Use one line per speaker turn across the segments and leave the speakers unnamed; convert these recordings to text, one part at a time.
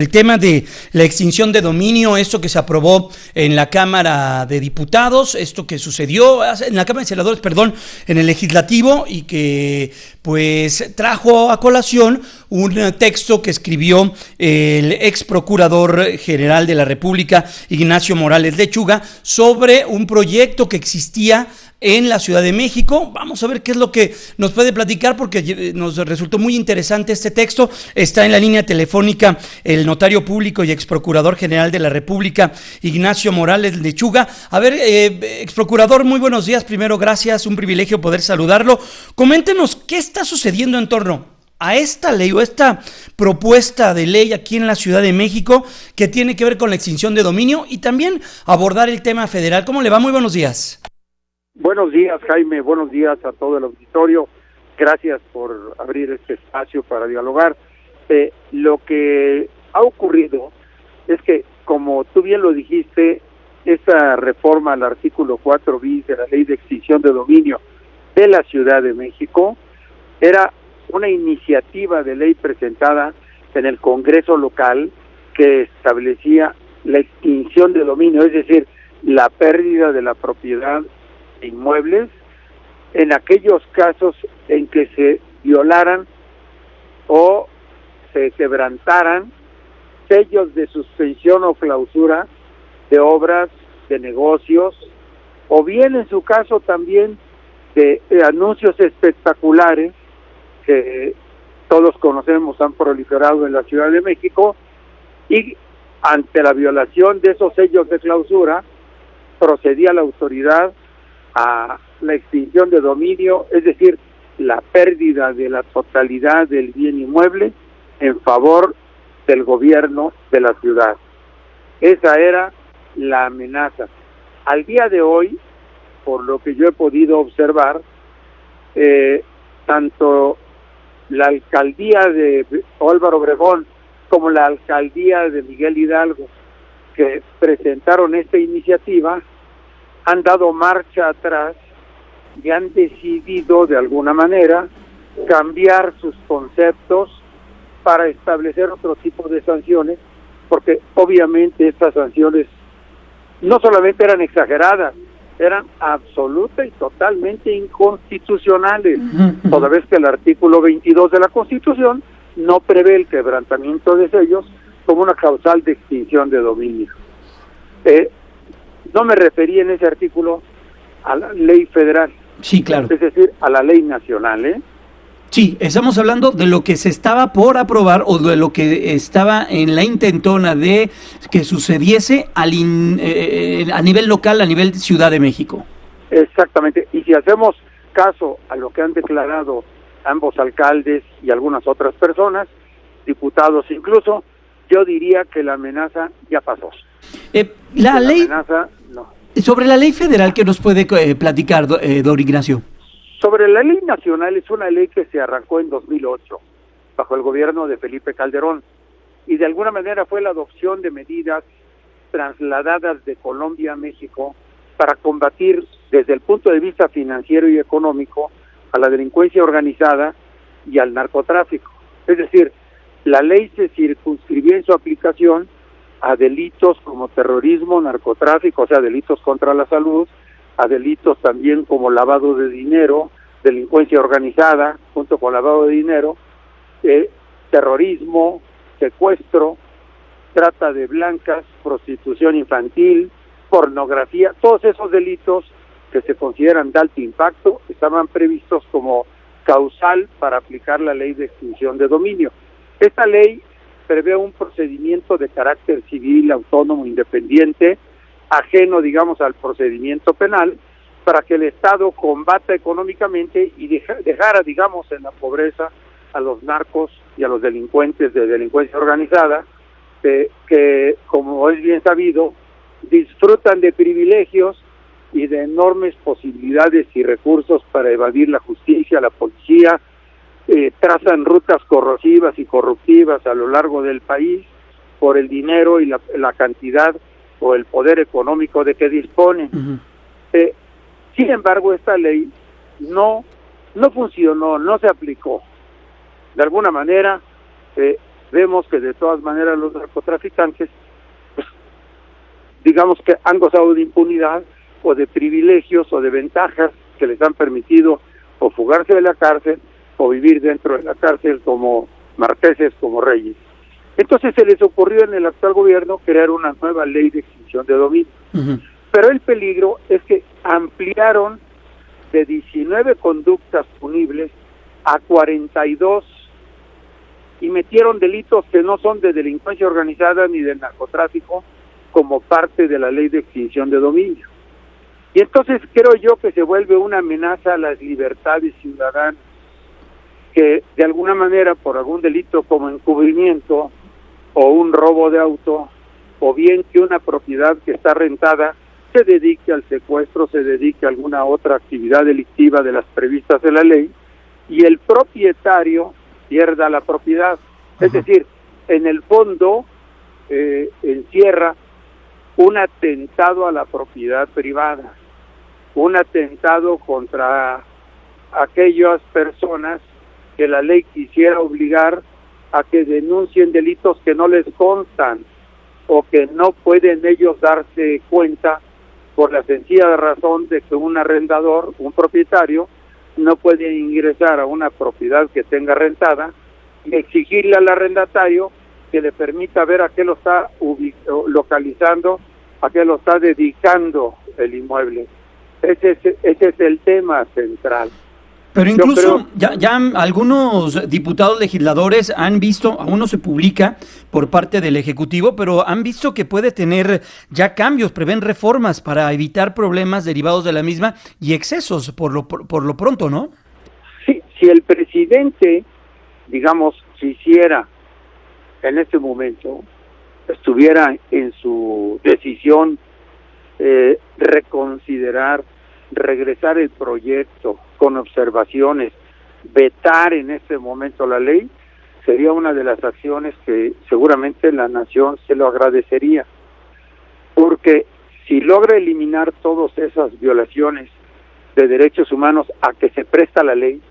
El tema de la extinción de dominio, esto que se aprobó en la Cámara de Diputados, esto que sucedió en la Cámara de Senadores, en el Legislativo, y que pues trajo a colación un texto que escribió el ex procurador general de la República, Ignacio Morales Lechuga, sobre un proyecto que existía en la Ciudad de México. Vamos a ver qué es lo que nos puede platicar, porque nos resultó muy interesante este texto. Está en la línea telefónica el notario público y ex procurador general de la República, Ignacio Morales Lechuga. A ver, ex procurador, muy buenos días. Primero, gracias, un privilegio poder saludarlo. Coméntenos qué está sucediendo en torno a esta ley o esta propuesta de ley aquí en la Ciudad de México que tiene que ver con la extinción de dominio y también abordar el tema federal. ¿Cómo le va? Muy buenos días.
Buenos días, Jaime, buenos días a todo el auditorio. Gracias por abrir este espacio para dialogar. Lo que ha ocurrido es que, como tú bien lo dijiste, esta reforma al artículo 4 bis de la Ley de Extinción de Dominio de la Ciudad de México era una iniciativa de ley presentada en el Congreso local que establecía la extinción de dominio, es decir, la pérdida de la propiedad de inmuebles en aquellos casos en que se violaran o se quebrantaran sellos de suspensión o clausura de obras, de negocios, o bien en su caso también de anuncios espectaculares que todos conocemos han proliferado en la Ciudad de México, y ante la violación de esos sellos de clausura procedía la autoridad a la extinción de dominio, es decir, la pérdida de la totalidad del bien inmueble en favor del gobierno de la ciudad. Esa era la amenaza. Al día de hoy, por lo que yo he podido observar, tanto la alcaldía de Álvaro Obregón como la alcaldía de Miguel Hidalgo, que presentaron esta iniciativa, han dado marcha atrás y han decidido de alguna manera cambiar sus conceptos para establecer otro tipo de sanciones, porque obviamente estas sanciones no solamente eran exageradas, eran absoluta y totalmente inconstitucionales, toda vez que el artículo 22 de la Constitución no prevé el quebrantamiento de sellos como una causal de extinción de dominio. No me referí en ese artículo a la ley federal.
Sí, claro.
Es decir, a la ley nacional,
Sí, estamos hablando de lo que se estaba por aprobar o de lo que estaba en la intentona de que sucediese a nivel local, a nivel Ciudad de México.
Exactamente. Y si hacemos caso a lo que han declarado ambos alcaldes y algunas otras personas, diputados incluso, yo diría que la amenaza ya pasó.
La ley,
amenaza, no.
Sobre la ley federal, ¿qué nos puede platicar, don Ignacio?
Sobre la ley nacional, es una ley que se arrancó en 2008, bajo el gobierno de Felipe Calderón, y de alguna manera fue la adopción de medidas trasladadas de Colombia a México para combatir desde el punto de vista financiero y económico a la delincuencia organizada y al narcotráfico. Es decir, la ley se circunscribió en su aplicación a delitos como terrorismo, narcotráfico, o sea, delitos contra la salud, a delitos también como lavado de dinero, delincuencia organizada, junto con lavado de dinero, terrorismo, secuestro, trata de blancas, prostitución infantil, pornografía. Todos esos delitos que se consideran de alto impacto estaban previstos como causal para aplicar la ley de extinción de dominio. Esta ley prevé un procedimiento de carácter civil, autónomo, independiente, ajeno, digamos, al procedimiento penal, para que el Estado combata económicamente y dejara, digamos, en la pobreza a los narcos y a los delincuentes de delincuencia organizada, que, como es bien sabido, disfrutan de privilegios y de enormes posibilidades y recursos para evadir la justicia, la policía, trazan rutas corrosivas y corruptivas a lo largo del país por el dinero y la cantidad o el poder económico de que disponen. Sin embargo, esta ley no funcionó, no se aplicó. De alguna manera, vemos que de todas maneras los narcotraficantes, pues, digamos que han gozado de impunidad o de privilegios o de ventajas que les han permitido o fugarse de la cárcel o vivir dentro de la cárcel como marqueses, como reyes. Entonces se les ocurrió en el actual gobierno crear una nueva ley de extinción de dominio.
Uh-huh.
Pero el peligro es que ampliaron de 19 conductas punibles a 42 y metieron delitos que no son de delincuencia organizada ni de narcotráfico como parte de la ley de extinción de dominio. Y entonces creo yo que se vuelve una amenaza a las libertades ciudadanas, que de alguna manera por algún delito como encubrimiento o un robo de auto, o bien que una propiedad que está rentada se dedique al secuestro, se dedique a alguna otra actividad delictiva de las previstas en la ley, y el propietario pierda la propiedad. Es decir, en el fondo encierra un atentado a la propiedad privada, un atentado contra aquellas personas que la ley quisiera obligar a que denuncien delitos que no les constan o que no pueden ellos darse cuenta por la sencilla razón de que un arrendador, un propietario, no puede ingresar a una propiedad que tenga rentada y exigirle al arrendatario que le permita ver a qué lo está localizando, a qué lo está dedicando el inmueble. Ese es el tema central.
Pero incluso ya algunos diputados legisladores han visto, aún no se publica por parte del Ejecutivo, pero han visto que puede tener ya cambios, prevén reformas para evitar problemas derivados de la misma y excesos por lo pronto, ¿no?
Sí, si el presidente, digamos, quisiera en este momento, estuviera en su decisión reconsiderar, regresar el proyecto con observaciones, vetar en este momento la ley, sería una de las acciones que seguramente la nación se lo agradecería, porque si logra eliminar todas esas violaciones de derechos humanos a que se presta la ley,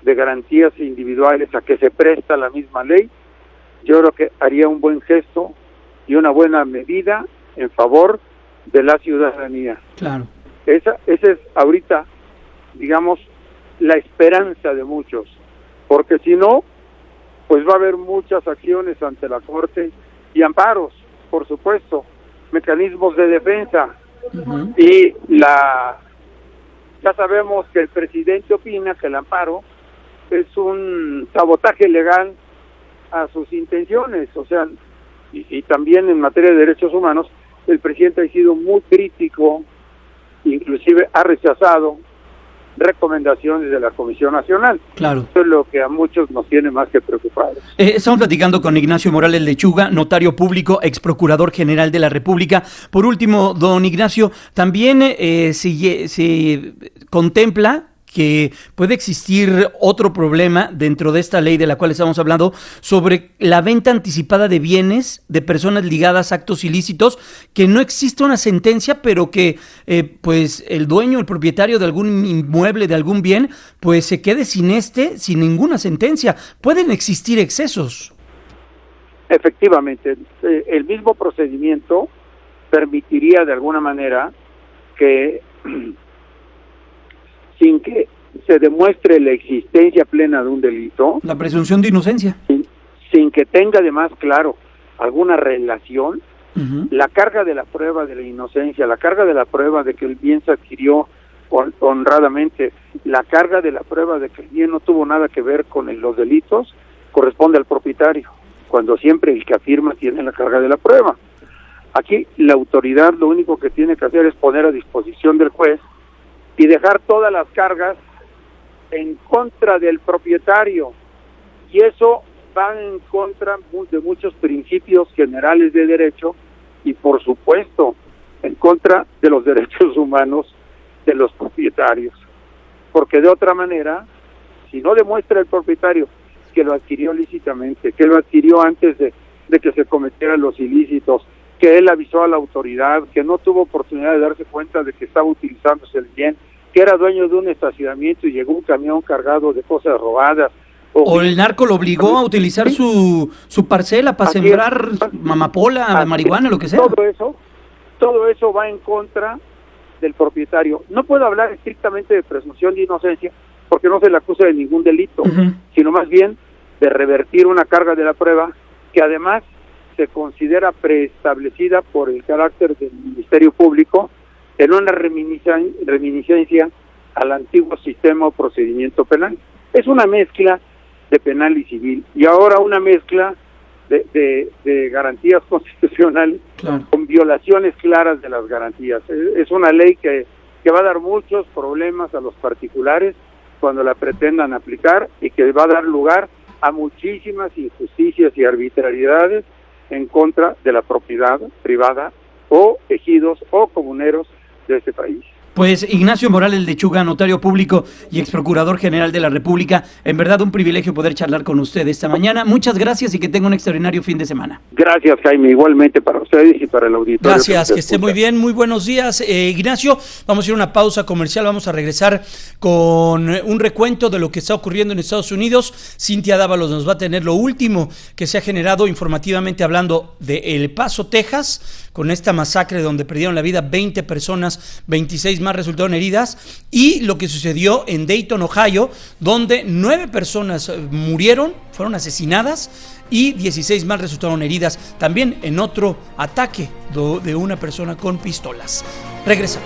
de garantías individuales a que se presta la misma ley, yo creo que haría un buen gesto y una buena medida en favor de la ciudadanía.
Claro.
Esa es ahorita, digamos, la esperanza de muchos, porque si no, pues va a haber muchas acciones ante la Corte y amparos, por supuesto, mecanismos de defensa.
Uh-huh.
Y ya sabemos que el presidente opina que el amparo es un sabotaje legal a sus intenciones, o sea, y también en materia de derechos humanos, el presidente ha sido muy crítico, inclusive ha rechazado recomendaciones de la Comisión Nacional.
Claro.
Eso es lo que a muchos nos tiene más que preocupados.
Estamos platicando con Ignacio Morales Lechuga, notario público, ex procurador general de la República. Por último, don Ignacio, también se contempla que puede existir otro problema dentro de esta ley de la cual estamos hablando sobre la venta anticipada de bienes de personas ligadas a actos ilícitos, que no existe una sentencia, pero que pues el dueño, el propietario de algún inmueble, de algún bien, pues se quede sin ninguna sentencia. Pueden existir excesos.
Efectivamente, el mismo procedimiento permitiría de alguna manera que sin que se demuestre la existencia plena de un delito,
la presunción de inocencia,
sin que tenga además claro alguna relación,
uh-huh,
la carga de la prueba de la inocencia, la carga de la prueba de que el bien se adquirió honradamente, la carga de la prueba de que el bien no tuvo nada que ver con los delitos, corresponde al propietario, cuando siempre el que afirma tiene la carga de la prueba. Aquí la autoridad lo único que tiene que hacer es poner a disposición del juez y dejar todas las cargas en contra del propietario, y eso va en contra de muchos principios generales de derecho y por supuesto en contra de los derechos humanos de los propietarios, porque de otra manera, si no demuestra el propietario que lo adquirió lícitamente, que lo adquirió antes de que se cometieran los ilícitos, que él avisó a la autoridad, que no tuvo oportunidad de darse cuenta de que estaba utilizándose el bien, que era dueño de un estacionamiento y llegó un camión cargado de cosas robadas,
O el narco lo obligó a utilizar su parcela para sembrar amapola, marihuana, lo que sea.
Todo eso va en contra del propietario. No puedo hablar estrictamente de presunción de inocencia porque no se le acusa de ningún delito, sino más bien de revertir una carga de la prueba que además se considera preestablecida por el carácter del Ministerio Público en una reminiscencia al antiguo sistema o procedimiento penal. Es una mezcla de penal y civil, y ahora una mezcla de garantías constitucionales, claro, con violaciones claras de las garantías. Es una ley que va a dar muchos problemas a los particulares cuando la pretendan aplicar y que va a dar lugar a muchísimas injusticias y arbitrariedades en contra de la propiedad privada o ejidos o comuneros de este país.
Pues Ignacio Morales Lechuga, notario público y ex procurador general de la República, en verdad un privilegio poder charlar con usted esta mañana. Muchas gracias y que tenga un extraordinario fin de semana.
Gracias, Jaime, igualmente para ustedes y para el auditorio.
Gracias, que esté muy bien, muy buenos días. Ignacio, vamos a ir a una pausa comercial, vamos a regresar con un recuento de lo que está ocurriendo en Estados Unidos. Cintia Dávalos nos va a tener lo último que se ha generado informativamente hablando de El Paso, Texas, con esta masacre donde perdieron la vida 20 personas, 26 más resultaron heridas, y lo que sucedió en Dayton, Ohio, donde 9 personas murieron, fueron asesinadas, y 16 más resultaron heridas, también en otro ataque de una persona con pistolas. Regresamos.